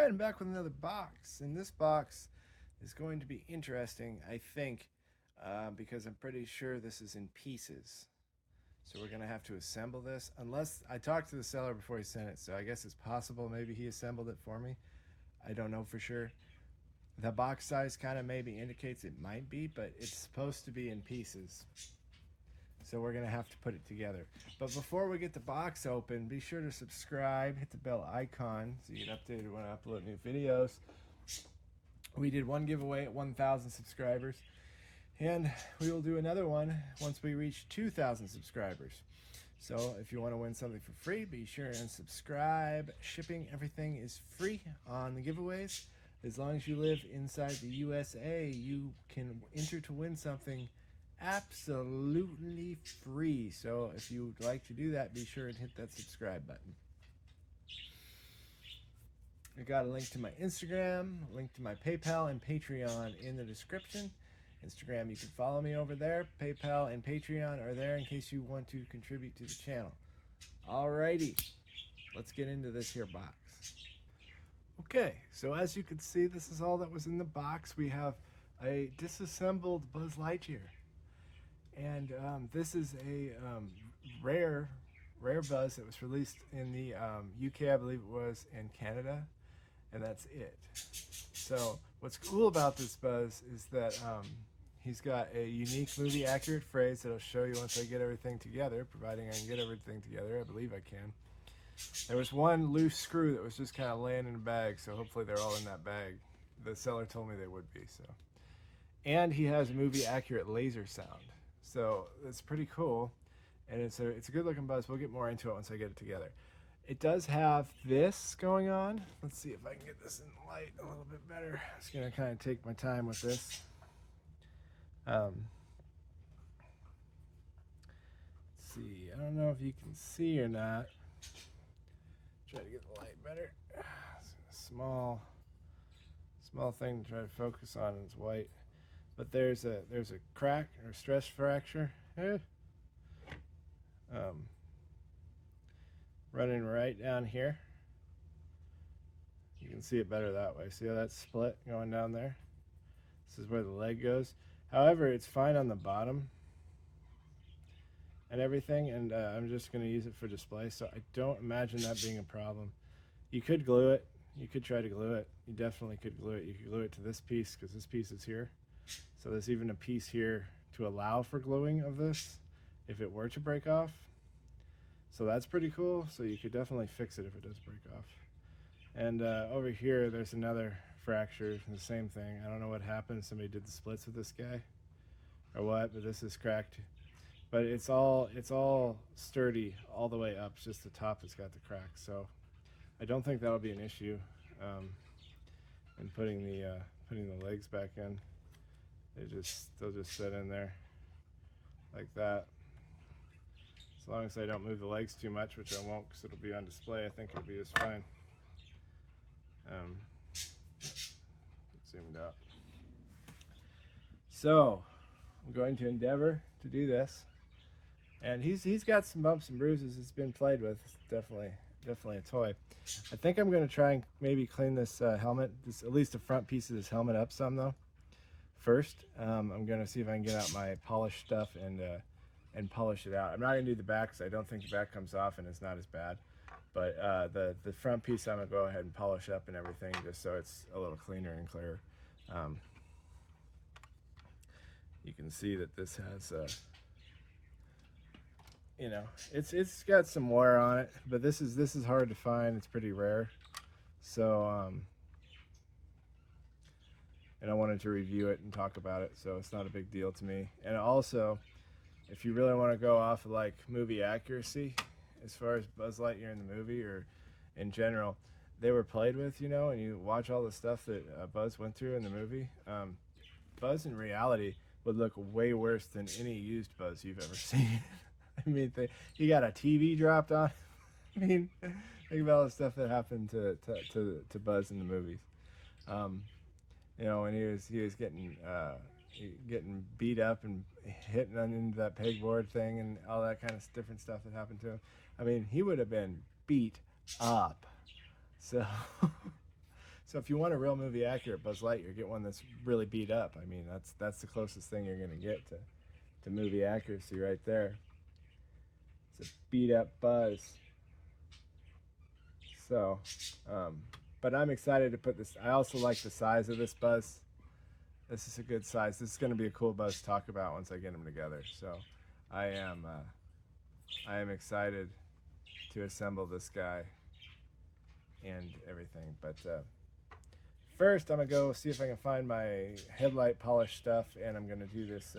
Alright, I'm back with another box, and this box is going to be interesting, I think, because I'm pretty sure this is in pieces. So we're going to have to assemble this, unless I talked to the seller before he sent it, so I guess it's possible maybe he assembled it for me. I don't know for sure. The box size kind of maybe indicates it might be, but it's supposed to be in pieces. So we're going to have to put it together. But before we get the box open, be sure to subscribe, hit the bell icon so you get updated when I upload new videos. We did one giveaway at 1,000 subscribers, and we will do another one once we reach 2,000 subscribers. So if you want to win something for free, be sure and subscribe. Shipping, everything is free on the giveaways. As long as you live inside the USA, you can enter to win something absolutely free. So if you would like to do that, be sure and hit that subscribe button. I got a link to my Instagram, a link to my PayPal and Patreon in the description. Instagram, you can follow me over there. PayPal and Patreon are there in case you want to contribute to the channel. Alrighty, let's get into this here box. Okay, so as you can see, this is all that was in the box. We have a disassembled Buzz Lightyear. And this is a rare Buzz that was released in the UK, I believe it was, and Canada, and that's it. So what's cool about this Buzz is that he's got a unique movie accurate phrase that I'll show you once I get everything together, providing I can get everything together. I believe I can. There was one loose screw that was just kind of laying in a bag, so hopefully they're all in that bag. The seller told me they would be. So, and he has movie accurate laser sound. So it's pretty cool, and it's a good looking Buzz. We'll get more into it once I get it together. It does have this going on. Let's see if I can get this in the light a little bit better. I'm just gonna kind of take my time with this. Let's see. I don't know if you can see or not. Try to get the light better. It's a small thing to try to focus on. It's white. But there's a crack or stress fracture running right down here. You can see it better that way. See how that's split going down there? This is where the leg goes. However, it's fine on the bottom and everything, and I'm just going to use it for display, so I don't imagine that being a problem. You could glue it. You could try to glue it. You definitely could glue it. You could glue it to this piece because this piece is here. So there's even a piece here to allow for gluing of this if it were to break off. So that's pretty cool. So you could definitely fix it if it does break off. And over here, there's another fracture, the same thing. I don't know what happened. Somebody did the splits with this guy or what, but this is cracked. But it's all sturdy all the way up. It's just the top that's got the crack. So I don't think that'll be an issue in putting the legs back in. They'll just sit in there like that. As long as I don't move the legs too much, which I won't because it'll be on display, I think it'll be just fine. Zoomed out. So I'm going to endeavor to do this. And he's got some bumps and bruises. It's been played with. It's definitely a toy. I think I'm going to try and maybe clean this helmet, at least the front piece of this helmet up some though. First, I'm going to see if I can get out my polished stuff and polish it out. I'm not going to do the back because I don't think the back comes off and it's not as bad. But the front piece I'm going to go ahead and polish up and everything just so it's a little cleaner and clearer. You can see that this has it's got some wear on it, but this is hard to find. It's pretty rare. So and I wanted to review it and talk about it, so it's not a big deal to me. And also, if you really want to go off of like movie accuracy, as far as Buzz Lightyear in the movie or in general, they were played with, and you watch all the stuff that Buzz went through in the movie. Buzz in reality would look way worse than any used Buzz you've ever seen. I mean, he got a TV dropped on. I mean, think about all the stuff that happened to Buzz in the movies. When he was getting beat up and hitting into that pegboard thing and all that kind of different stuff that happened to him. I mean, he would have been beat up. So So if you want a real movie accurate Buzz Lightyear, get one that's really beat up. I mean, that's the closest thing you're gonna get to movie accuracy right there. It's a beat up Buzz. So, but I'm excited to put this. I also like the size of this Buzz. This is a good size. This is going to be a cool Buzz to talk about once I get them together. So, I am excited to assemble this guy and everything. But first, I'm gonna go see if I can find my headlight polish stuff, and I'm gonna do this.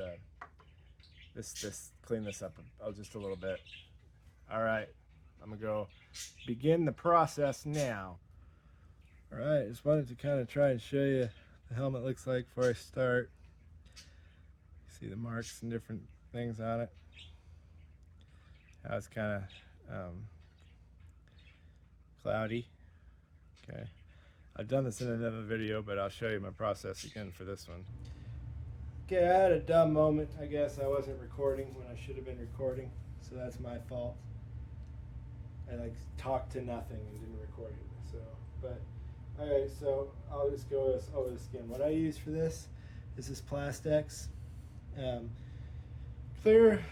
Clean this up just a little bit. All right, I'm gonna go begin the process now. All right, just wanted to kind of try and show you the helmet looks like before I start. See the marks and different things on it. How it's kind of cloudy. Okay, I've done this in another video, but I'll show you my process again for this one. Okay, I had a dumb moment. I guess I wasn't recording when I should have been recording, so that's my fault. I talked to nothing and didn't record it. So, but all right, so I'll just go over this again. What I use for this is this Plastex clear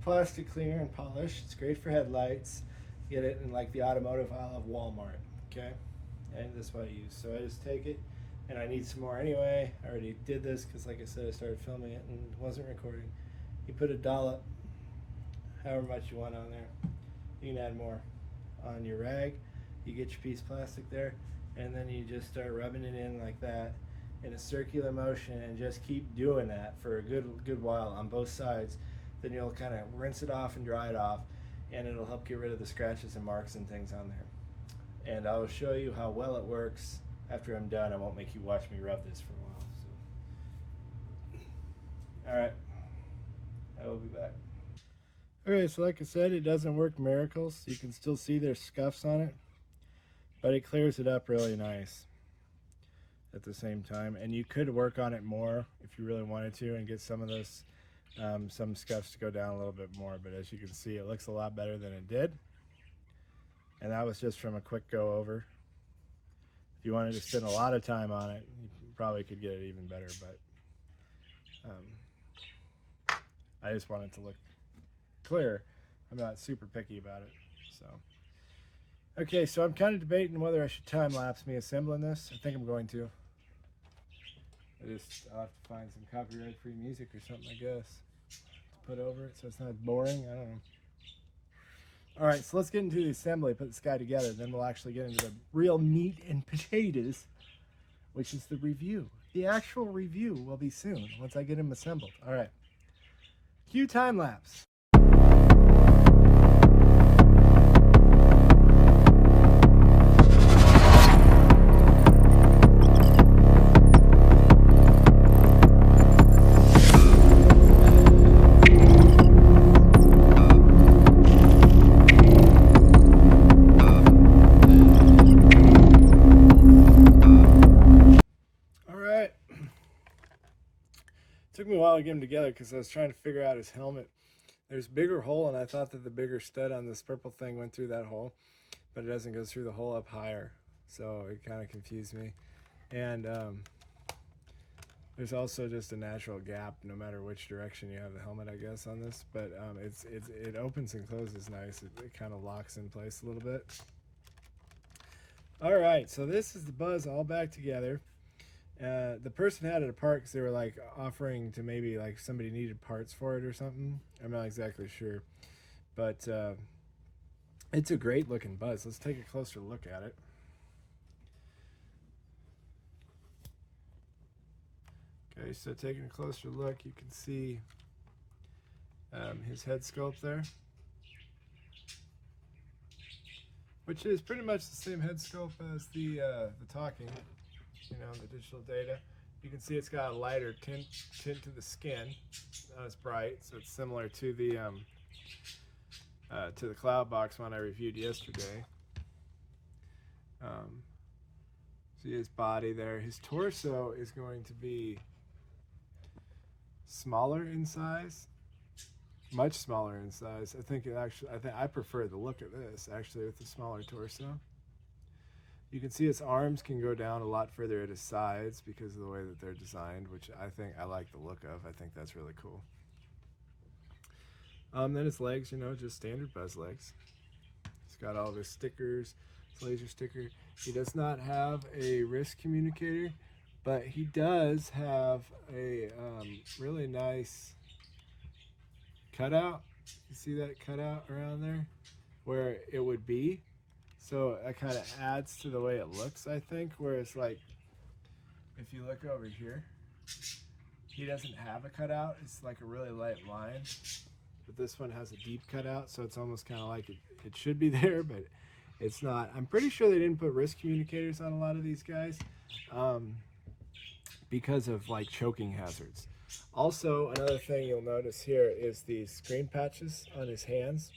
plastic cleaner and polish. It's great for headlights. You get it in the automotive aisle of Walmart. Okay, and this is what I use. So I just take it, and I need some more anyway. I already did this because, like I said, I started filming it and wasn't recording. You put a dollop, however much you want on there. You can add more on your rag. You get your piece of plastic there, and then you just start rubbing it in like that in a circular motion, and just keep doing that for a good while on both sides. Then you'll kind of rinse it off and dry it off, and it'll help get rid of the scratches and marks and things on there. And I'll show you how well it works after I'm done. I won't make you watch me rub this for a while. So. All right, I will be back. Okay, so like I said, it doesn't work miracles. You can still see there's scuffs on it, but it clears it up really nice at the same time. And you could work on it more if you really wanted to and get some of those some scuffs to go down a little bit more. But as you can see, it looks a lot better than it did. And that was just from a quick go over. If you wanted to spend a lot of time on it, you probably could get it even better. But I just want it to look clear. I'm not super picky about it. So okay, so I'm kind of debating whether I should time lapse me assembling this. I think I'm going to. I'll have to find some copyright free music or something, I guess, to put over it so it's not boring. I don't know. All right, so let's get into the assembly, put this guy together, then we'll actually get into the real meat and potatoes, which is the review. The actual review will be soon once I get him assembled. All right, cue time lapse. Took me a while to get him together because I was trying to figure out his helmet. There's a bigger hole, and I thought that the bigger stud on this purple thing went through that hole, but it doesn't go through the hole up higher, so it kind of confused me. And there's also just a natural gap no matter which direction you have the helmet, I guess, on this, but it opens and closes nice. It kind of locks in place a little bit. All right, so this is the Buzz all back together. The person had it apart because they were offering to maybe somebody needed parts for it or something. I'm not exactly sure, but it's a great looking Buzz. Let's take a closer look at it. Okay, so taking a closer look, you can see his head sculpt there, which is pretty much the same head sculpt as the talking. The digital data. You can see it's got a lighter tint to the skin. Not as bright, so it's similar to the Cloudbox one I reviewed yesterday. See his body there. His torso is going to be smaller in size, much smaller in size. I think I prefer the look of this actually with the smaller torso. You can see his arms can go down a lot further at his sides because of the way that they're designed, which I like the look of. I think that's really cool. Then his legs, you know, just standard Buzz legs. He's got all of his stickers, his laser sticker. He does not have a wrist communicator, but he does have a really nice cutout. You see that cutout around there where it would be? So that kind of adds to the way it looks, I think, where it's like, if you look over here, he doesn't have a cutout. It's like a really light line. But this one has a deep cutout, so it's almost kind of like it should be there, but it's not. I'm pretty sure they didn't put wrist communicators on a lot of these guys because of like choking hazards. Also, another thing you'll notice here is these screen patches on his hands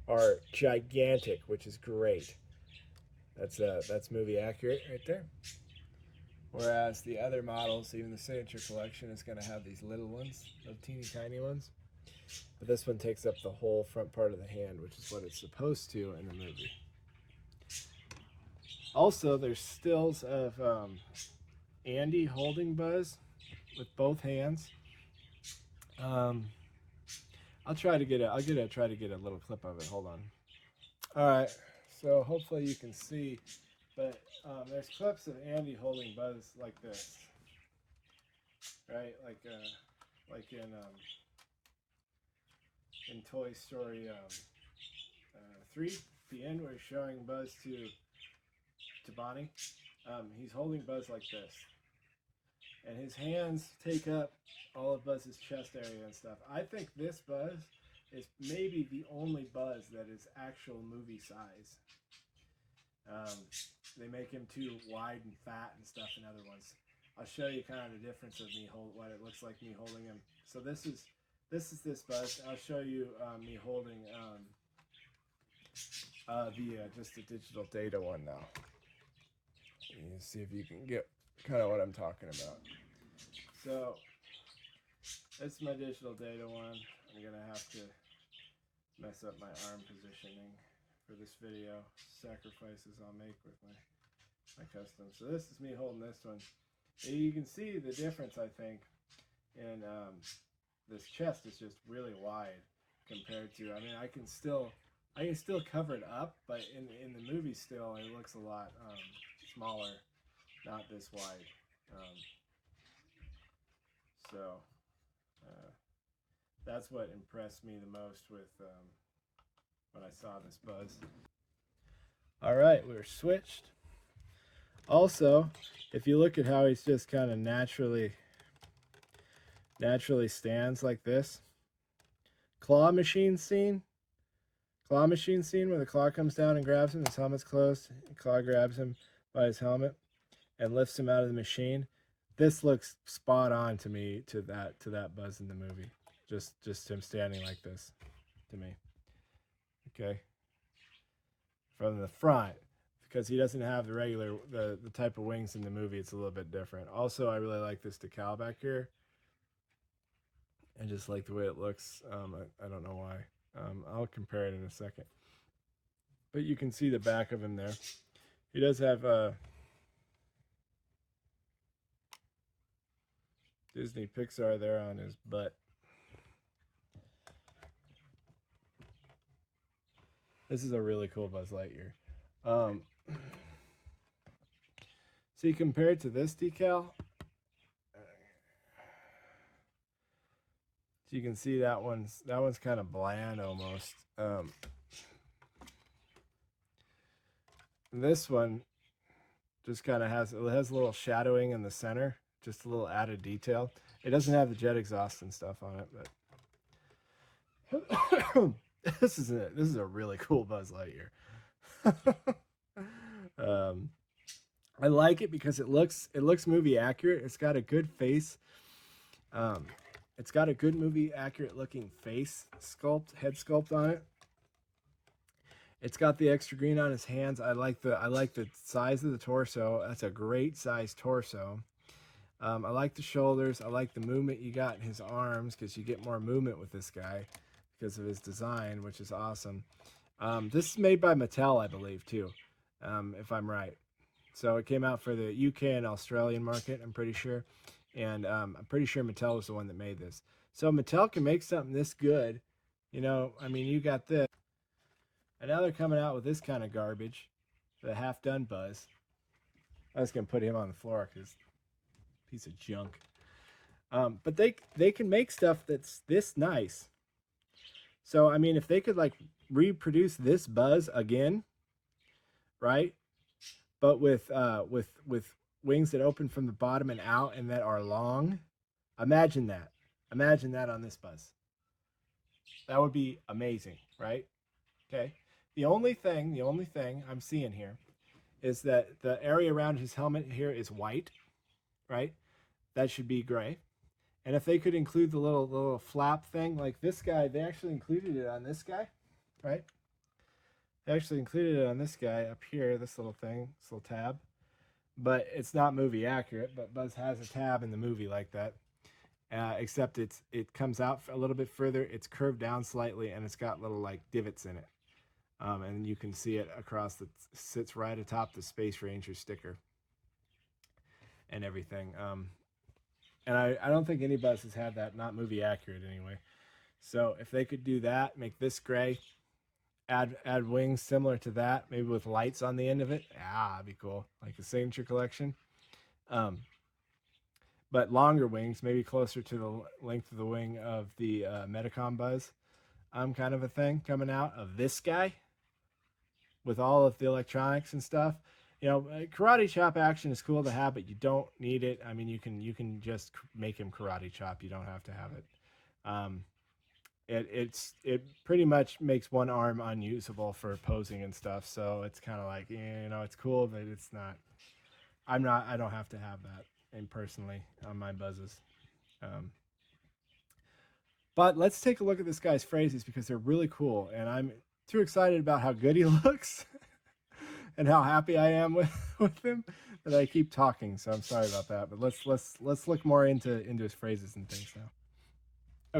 are gigantic, which is great. That's movie accurate right there. Whereas the other models, even the Signature Collection, is going to have these little ones, little teeny tiny ones. But this one takes up the whole front part of the hand, which is what it's supposed to in the movie. Also, there's stills of Andy holding Buzz with both hands. I'll try to get a little clip of it. Hold on. All right, so hopefully you can see, but there's clips of Andy holding Buzz like this, right? Like in Toy Story 3, the end where he's showing Buzz to Bonnie. He's holding Buzz like this, and his hands take up all of Buzz's chest area and stuff. I think this Buzz is maybe the only Buzz that is actual movie size. They make him too wide and fat and stuff in other ones. I'll show you kind of the difference of what it looks like me holding him. So this is this Buzz. I'll show you me holding just the digital data one now. You see if you can get kind of what I'm talking about. So that's my digital data one. I'm gonna have to mess up my arm positioning for this video. Sacrifices I'll make with my custom. So this is me holding this one. And you can see the difference, I think, in this chest is just really wide compared to. I mean, I can still cover it up, but in the movie still it looks a lot smaller, not this wide. So that's what impressed me the most with when I saw this Buzz. All right, we're switched. Also, if you look at how he's just kind of naturally stands like this. Claw machine scene where the claw comes down and grabs him, his helmet's closed, the claw grabs him by his helmet and lifts him out of the machine. This looks spot on to me to that Buzz in the movie. Just him standing like this to me. Okay. From the front, because he doesn't have the regular the type of wings in the movie, it's a little bit different. Also, I really like this decal back here. And just like the way it looks, I don't know why. I'll compare it in a second. But you can see the back of him there. He does have Disney Pixar there on his butt. This is a really cool Buzz Lightyear. See, compared to this decal, so you can see that one's kind of bland almost. This one just kind of has a little shadowing in the center, just a little added detail. It doesn't have the jet exhaust and stuff on it, but this is a really cool Buzz Lightyear. I like it because it looks movie accurate. It's got a good face. It's got a good movie accurate looking face sculpt, head sculpt on it. It's got the extra green on his hands. I like the size of the torso. That's a great size torso. I like the shoulders. I like the movement you got in his arms, because you get more movement with this guy because of his design, which is awesome. This is made by Mattel, I believe, too. if I'm right. So it came out for the UK and Australian market, I'm pretty sure. And I'm pretty sure Mattel was the one that made this. So Mattel can make something this good. You know, I mean, you got this. And now they're coming out with this kind of garbage, the half-done Buzz. I was going to put him on the floor because piece of junk. But they can make stuff that's this nice. So, I mean, if they could, like, reproduce this Buzz again, right? But with wings that open from the bottom and out and that are long. Imagine that. Imagine that on this Buzz. That would be amazing, right? Okay. The only thing I'm seeing here is that the area around his helmet here is white, right? That should be gray. And if they could include the little flap thing, like this guy, they actually included it on this guy, right? They actually included it on this guy up here, this little thing, this little tab. But it's not movie accurate, but Buzz has a tab in the movie like that. Except it comes out a little bit further, it's curved down slightly, and it's got little like divots in it. And you can see it across, sits right atop the Space Ranger sticker and everything. And I don't think any Buzz has had that, not movie accurate anyway. So if they could do that, make this gray, add wings similar to that, maybe with lights on the end of it, that'd be cool, like a signature collection. But longer wings, maybe closer to the length of the wing of the Medicom Buzz, kind of a thing coming out of this guy with all of the electronics and stuff. You know, karate chop action is cool to have, but you don't need it. I mean, you can just make him karate chop. You don't have to have it. It pretty much makes one arm unusable for posing and stuff. So it's kind of like, you know, it's cool, but it's not. I don't have to have that, and personally on my Buzzes. But let's take a look at this guy's phrases because they're really cool, and I'm too excited about how good he looks and how happy I am with him that I keep talking. So I'm sorry about that. But let's look more into his phrases and things now.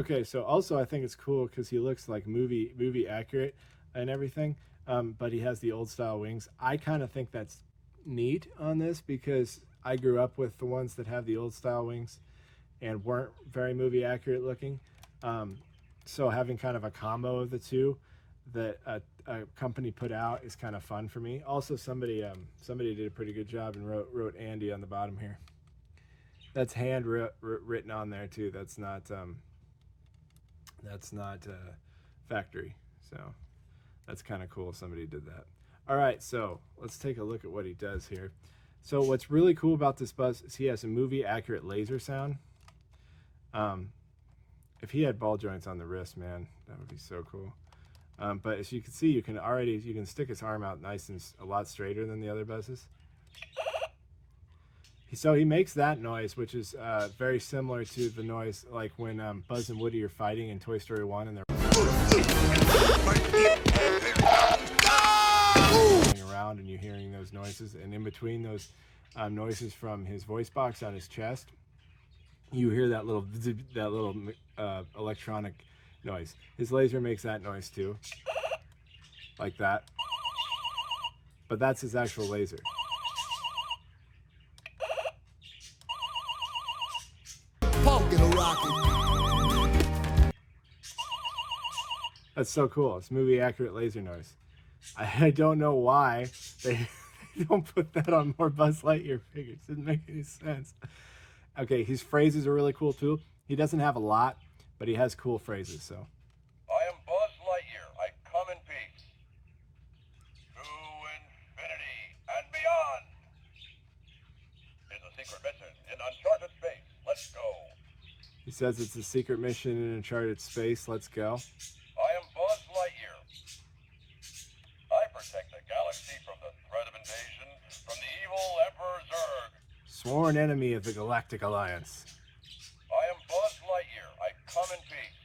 Okay, so also I think it's cool because he looks like movie accurate and everything, but he has the old style wings. I kind of think that's neat on this because I grew up with the ones that have the old style wings and weren't very movie accurate looking. So having kind of a combo of the two that a company put out is kind of fun for me. Also, somebody did a pretty good job and wrote Andy on the bottom here. That's hand written on there too. That's not factory. So that's kind of cool. Somebody did that. All right, so let's take a look at what he does here. So what's really cool about this Buzz is he has a movie accurate laser sound. If he had ball joints on the wrist, man, that would be so cool. But as you can see, you can stick his arm out nice and a lot straighter than the other Buzzes. So he makes that noise, which is very similar to the noise like when Buzz and Woody are fighting in Toy Story 1 and they're running around and you're hearing those noises. And in between those noises from his voice box on his chest, you hear that little electronic noise. His laser makes that noise too, like that. But that's his actual laser. That's so cool. It's movie accurate laser noise. I don't know why they don't put that on more Buzz Lightyear figures. It didn't make any sense. Okay, his phrases are really cool too. He doesn't have a lot, but he has cool phrases. So. I am Buzz Lightyear. I come in peace. To infinity and beyond. It's a secret mission in uncharted space. Let's go. He says it's a secret mission in uncharted space. Let's go. I am Buzz Lightyear. I protect the galaxy from the threat of invasion from the evil Emperor Zurg. Sworn enemy of the Galactic Alliance. I am Buzz Lightyear. I come in peace.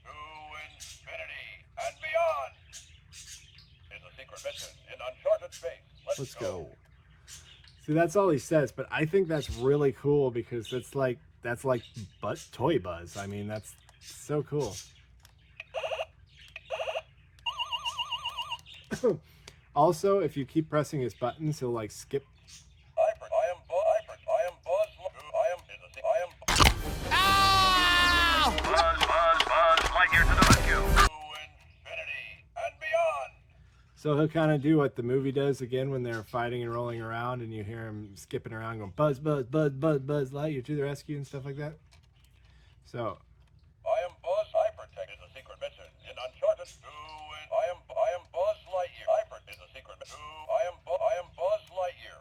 To infinity and beyond. It's a secret mission in uncharted space. Let's go. See, that's all he says, but I think that's really cool because that's like Toy Buzz. I mean, that's so cool. Also, if you keep pressing his buttons, he'll like skip. I am Buzz. I am. Buzz Lightyear to the rescue. To infinity and beyond. So he'll kind of do what the movie does again when they're fighting and rolling around, and you hear him skipping around, going Buzz, Buzz, Buzz, Buzz, Buzz Lightyear to the rescue and stuff like that. So. I am Buzz. I protect is a secret mission in Uncharted 2. I am Buzz Lightyear. I protect is a secret mission. I am Buzz Lightyear.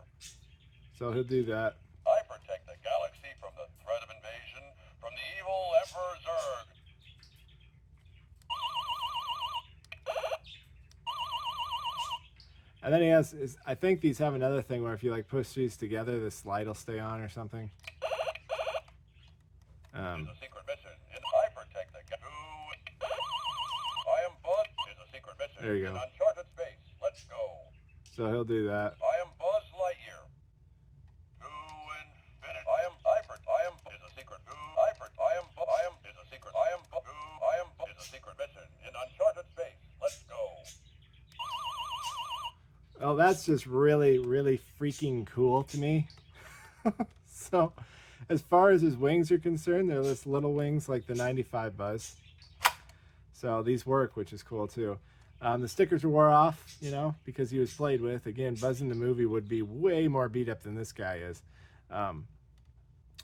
So he'll do that. I protect the galaxy from the threat of invasion from the evil Emperor Zurg. And then he has, I think these have another thing where if you like push these together, this light will stay on or something. Is a secret mission in I protect the I am Buzz is a secret mission there you go. In Uncharted space. Let's go. So he'll do that. I am Buzz Lightyear. To infinity. I am is a secret. I am is a secret. I am is a secret mission in Uncharted space. Let's go. Oh, that's just really, really freaking cool to me. So, as far as his wings are concerned, they're just little wings like the 95 Buzz. So these work, which is cool too. The stickers wore off, you know, because he was played with. Again, Buzz in the movie would be way more beat up than this guy is.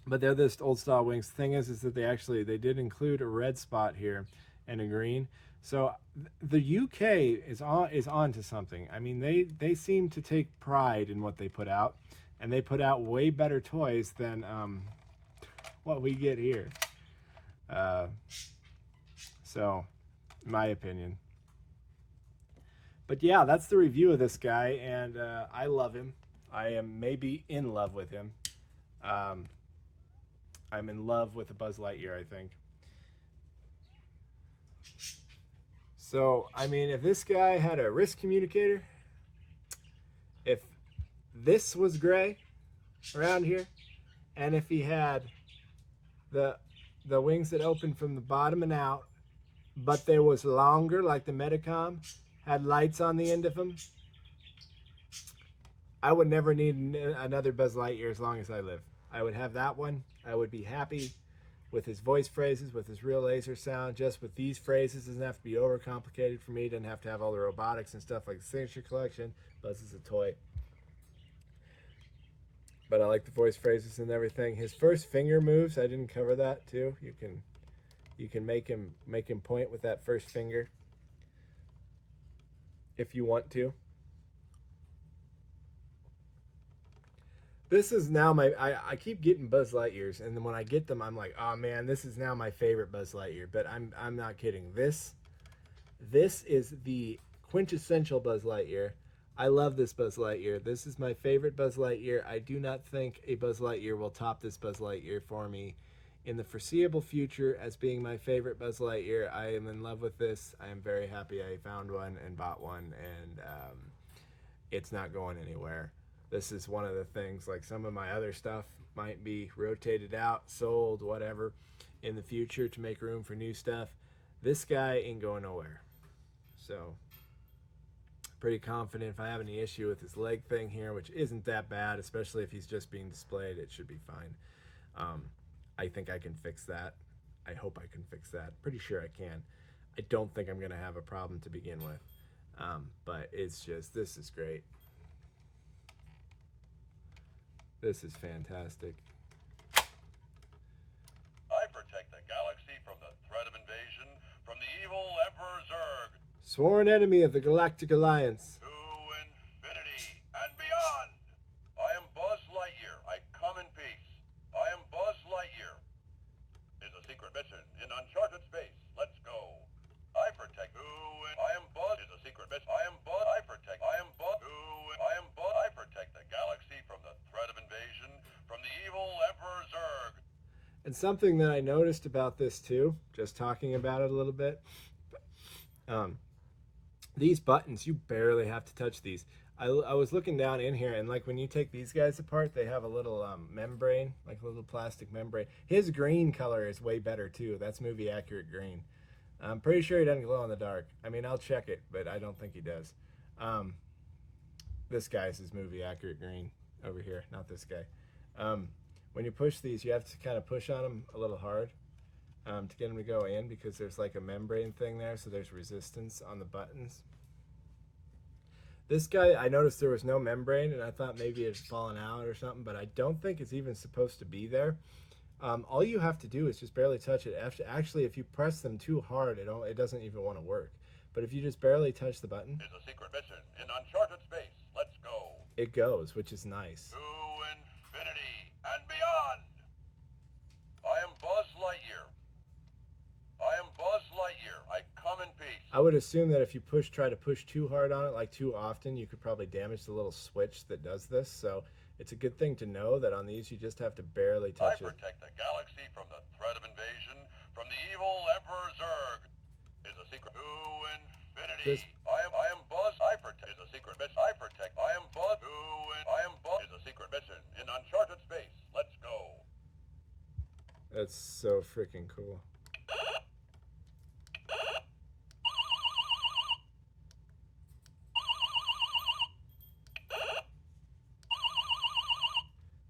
But they're this old style wings. The thing is that they did include a red spot here and a green. So the UK is on to something. I mean, they seem to take pride in what they put out, and they put out way better toys than what we get here. So, in my opinion. But yeah, that's the review of this guy, and I love him. I am maybe in love with him. I'm in love with the Buzz Lightyear, I think. So, I mean, if this guy had a wrist communicator, if this was gray around here, and if he had the wings that open from the bottom and out, but they was longer like the Medicom, had lights on the end of them, I would never need another Buzz Lightyear as long as I live. I would have that one. I would be happy with his voice phrases, with his real laser sound, just with these phrases. It doesn't have to be overcomplicated for me. It doesn't have to have all the robotics and stuff like the Signature Collection. Buzz is a toy. But I like the voice phrases and everything. His first finger moves, I didn't cover that too. You can make him point with that first finger if you want to. This is now I keep getting Buzz Lightyears, and then when I get them, I'm like, oh man, this is now my favorite Buzz Lightyear. But I'm not kidding. This is the quintessential Buzz Lightyear. I love this Buzz Lightyear. This is my favorite Buzz Lightyear. I do not think a Buzz Lightyear will top this Buzz Lightyear for me in the foreseeable future as being my favorite Buzz Lightyear. I am in love with this. I am very happy I found one and bought one, and it's not going anywhere. This is one of the things, like some of my other stuff might be rotated out, sold, whatever, in the future to make room for new stuff. This guy ain't going nowhere. So, pretty confident if I have any issue with his leg thing here, which isn't that bad, especially if he's just being displayed, it should be fine. I think I can fix that. I hope I can fix that. Pretty sure I can. I don't think I'm going to have a problem to begin with. But it's just, this is great. This is fantastic. I protect the galaxy from the threat of invasion from the evil Emperor Zurg. Sworn enemy of the Galactic Alliance. To infinity and beyond. I am Buzz Lightyear. I come in peace. I am Buzz Lightyear. Is a secret mission in uncharted space. Let's go. I protect who and I am Buzz is a secret mission. I am Buzz. I protect. I am Buzz. Who and I am Buzz. I protect the galaxy from the threat of invasion from the evil Emperor Zurg. And something that I noticed about this too, just talking about it a little bit, these buttons, you barely have to touch these. I was looking down in here, and like when you take these guys apart, they have a little membrane, like a little plastic membrane. His green color is way better too. That's movie accurate green. I'm pretty sure he doesn't glow in the dark. I mean, I'll check it, but I don't think he does. this guy's is movie accurate green over here, not this guy. When you push these, you have to kind of push on them a little hard to get them to go in, because there's like a membrane thing there, so there's resistance on the buttons. This guy, I noticed there was no membrane, and I thought maybe it had fallen out or something, but I don't think it's even supposed to be there. All you have to do is just barely touch it. Actually, if you press them too hard, it doesn't even want to work. But if you just barely touch the button, Is a secret mission in uncharted space. Let's go. it goes, which is nice. To infinity and beyond. I am Buzz Lightyear. I am Buzz Lightyear. I come in peace. I would assume that if you try to push too hard on it, like too often, you could probably damage the little switch that does this. So it's a good thing to know that on these, you just have to barely I touch it. protect the galaxy from the threat of invasion from the evil Emperor Zurg. Is a secret. To infinity. I am Buzz. I protect. Is a secret mission. I protect. I am Buzz. I am Buzz. Is a secret mission in uncharted space. Let's go. That's so freaking cool.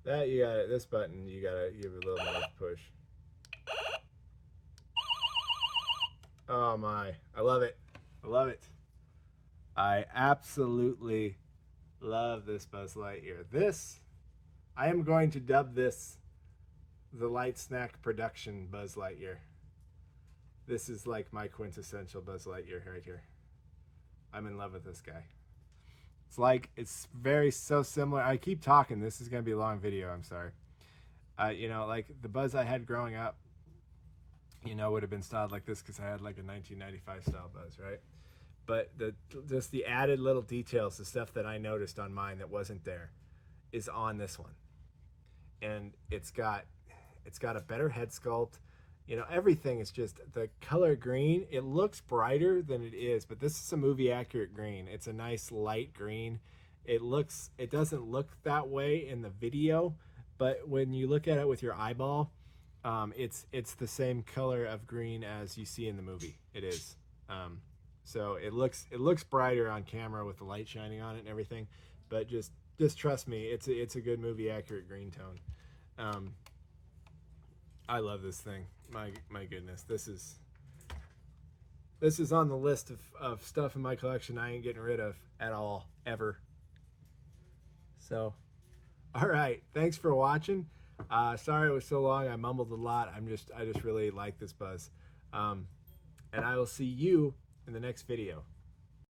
That you got it. This button, you gotta give it a little more push. Oh my, I love it. I love it. I absolutely love this Buzz Lightyear. I am going to dub this the Light Snack Production Buzz Lightyear. This is like my quintessential Buzz Lightyear right here. I'm in love with this guy. It's very so similar. I keep talking. This is going to be a long video. I'm sorry. You know, like the Buzz I had growing up, you know, would have been styled like this because I had like a 1995 style Buzz, right? But just the added little details, the stuff that I noticed on mine that wasn't there, is on this one. And it's got a better head sculpt. You know, everything is just the color green. It looks brighter than it is, but this is a movie accurate green. It's a nice light green. It doesn't look that way in the video, but when you look at it with your eyeball, it's the same color of green as you see in the movie. It is. So it looks brighter on camera with the light shining on it and everything, but just trust me, it's a good movie accurate green tone. I love this thing. My goodness, this is on the list of stuff in my collection I ain't getting rid of at all, ever. So, all right, thanks for watching. Sorry it was so long. I mumbled a lot. I just really like this Buzz. And I will see you in the next video.